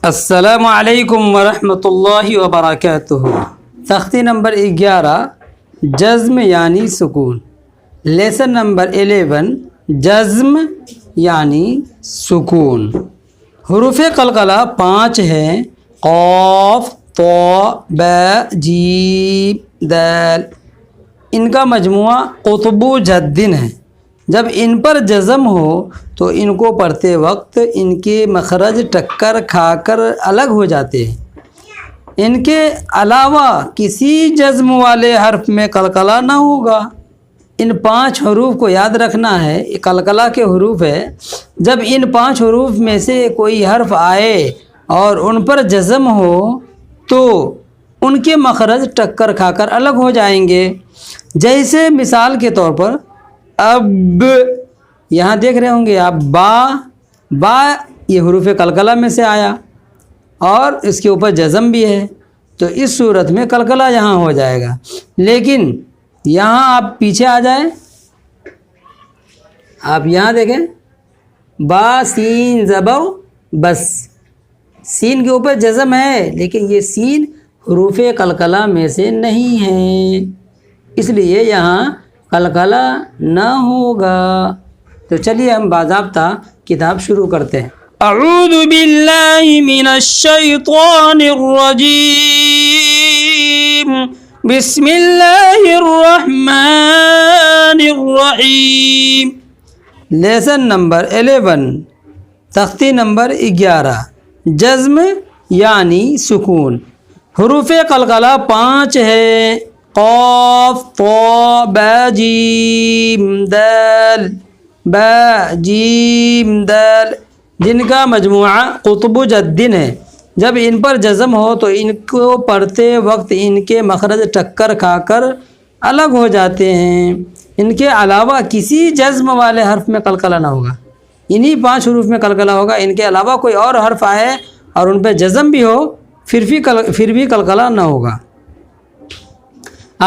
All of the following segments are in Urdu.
السلام علیکم ورحمۃ اللہ وبرکاتہ۔ تختی نمبر 11 جزم یعنی سکون۔ لیسن نمبر 11 جزم یعنی سکون۔ حروف قلقلہ 5 ہیں، قاف، طا، با، جیم، دال۔ ان کا مجموعہ قطب و جدن ہے۔ جب ان پر جزم ہو تو ان کو پڑھتے وقت ان کے مخرج ٹکر کھا کر الگ ہو جاتے ہیں۔ ان کے علاوہ کسی جزم والے حرف میں قلقلہ نہ ہوگا۔ ان 5 حروف کو یاد رکھنا ہے، یہ قلقلہ کے حروف ہے۔ جب ان 5 حروف میں سے کوئی حرف آئے اور ان پر جزم ہو تو ان کے مخرج ٹکر کھا کر الگ ہو جائیں گے۔ جیسے مثال کے طور پر اب، یہاں دیکھ رہے ہوں گے آپ، با یہ حروف قلقلہ میں سے آیا اور اس کے اوپر جزم بھی ہے، تو اس صورت میں قلقلہ یہاں ہو جائے گا۔ لیکن یہاں آپ پیچھے آ جائیں، آپ یہاں دیکھیں، با سین زبر بس، سین کے اوپر جزم ہے لیکن یہ سین حروف قلقلہ میں سے نہیں ہے، اس لیے یہاں قلقلہ نہ ہوگا۔ تو چلیے ہم باضابطہ کتاب شروع کرتے ہیں۔ اعوذ باللہ من الشیطان الرجیم، بسم اللہ الرحمن الرحیم۔ لیسن نمبر 11 تختی نمبر 11 جزم یعنی سکون۔ حروف قلقلہ 5 ہے، قاف، طا، با، جیم، دال، با، جیم، دال، جن کا مجموعہ قطب و جدن ہے۔ جب ان پر جزم ہو تو ان کو پڑھتے وقت ان کے مخرج ٹکر کھا کر الگ ہو جاتے ہیں۔ ان کے علاوہ کسی جزم والے حرف میں قلقلہ نہ ہوگا، انہی 5 حروف میں قلقلہ ہوگا۔ ان کے علاوہ کوئی اور حرف آئے اور ان پہ جزم بھی ہو پھر بھی قلقلہ نہ ہوگا۔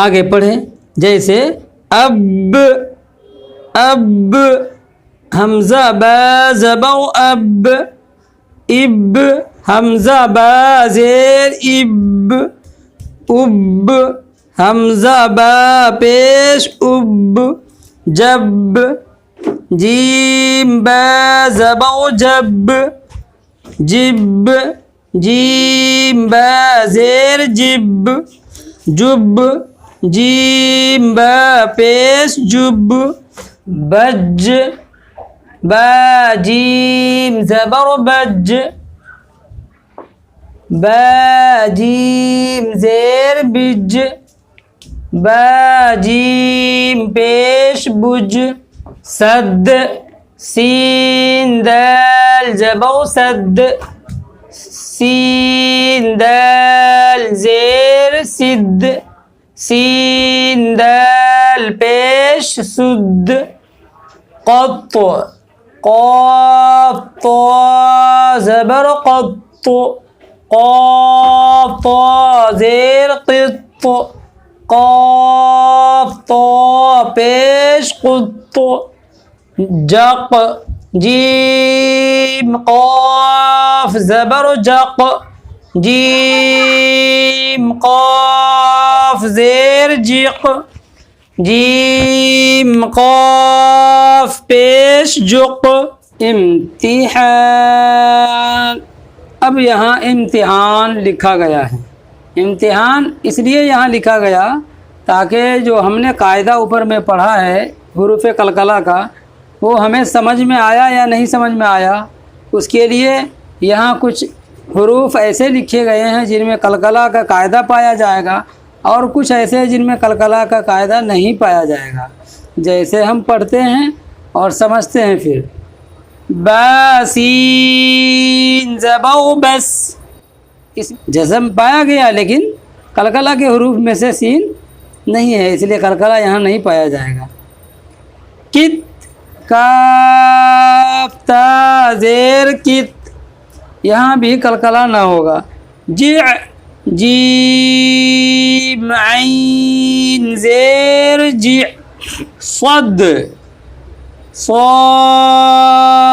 آگے پڑھیں، جیسے اب، اب، حمزہ با زبر اب، اب، حمزہ با زیر اب، اب، حمزہ با پیش اب، جب، جیم با زبر جب، جب، جیم با زیر جب، جب، جیم با پیش جب، بج، با جیم زبر بج، با جیم زیر بج، با جیم پیش بج، سد، سین دال زبر سد، سین دال زیر سد، سین دال پیش سد، قط، قاف طا زبر قط، قاف طا زیر قط، قاف طا پیش قط، جق، جیم قاف زبر جق، جیم قاف زیر جق، جیم قاف پیش جق، امتحان۔ اب یہاں امتحان لکھا گیا ہے۔ امتحان اس لیے یہاں لکھا گیا تاکہ جو ہم نے قاعدہ اوپر میں پڑھا ہے حروف قلقلہ کا، وہ ہمیں سمجھ میں آیا یا نہیں سمجھ میں آیا، اس کے لیے یہاں کچھ حروف ایسے لکھے گئے ہیں جن میں قلقلہ کا قاعدہ پایا جائے گا اور کچھ ایسے جن میں قلقلہ کا قاعدہ نہیں پایا جائے گا۔ جیسے ہم پڑھتے ہیں اور سمجھتے ہیں۔ پھر با سین زبر بس، اس جزم پایا گیا لیکن قلقلہ کے حروف میں سے سین نہیں ہے، اس لیے قلقلہ یہاں نہیں پایا جائے گا۔ کت، کاف تا زیر کت، یہاں بھی قلقلہ نہ ہوگا۔ جع، جیم عین زیر جع، صد، صاد